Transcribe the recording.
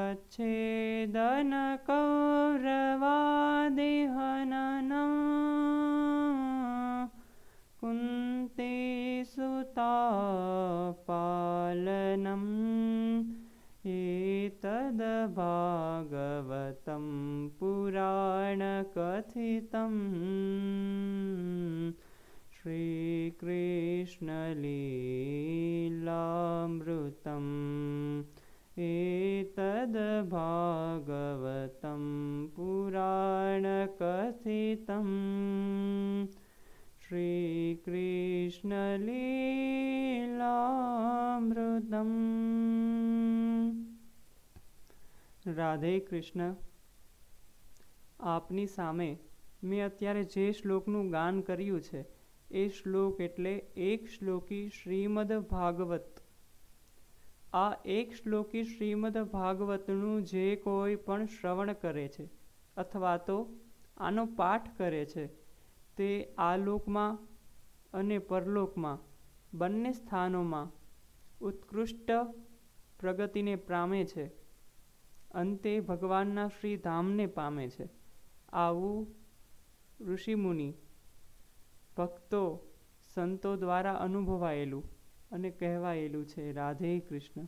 प्रच्छेदन कौरवादिहननं कुन्ती सुतापालनम् एतद्भागवतं पुराणकथितं श्रीकृष्णलीलामृतम् एतद्भागवतं पुराणकथितं શ્રીકૃષ્ણલીલામૃતમ. રાધે કૃષ્ણ. આપની સામે મેં અત્યારે જે શ્લોકનું ગાન કર્યું છે એ શ્લોક એટલે એક શ્લોકી શ્રીમદ ભાગવત. આ એક શ્લોકી શ્રીમદ ભાગવતનું જે કોઈ પણ શ્રવણ કરે છે અથવા તો આનો પાઠ કરે છે તે આ લોકમાં અને પરલોકમાં બંને સ્થાનોમાં ઉત્કૃષ્ટ પ્રગતિને પામે છે. અંતે ભગવાનના શ્રી ધામને પામે છે. આવું ઋષિમુનિ ભક્તો સંતો દ્વારા અનુભવાયેલું અને કહેવાયેલું છે. રાધે કૃષ્ણ.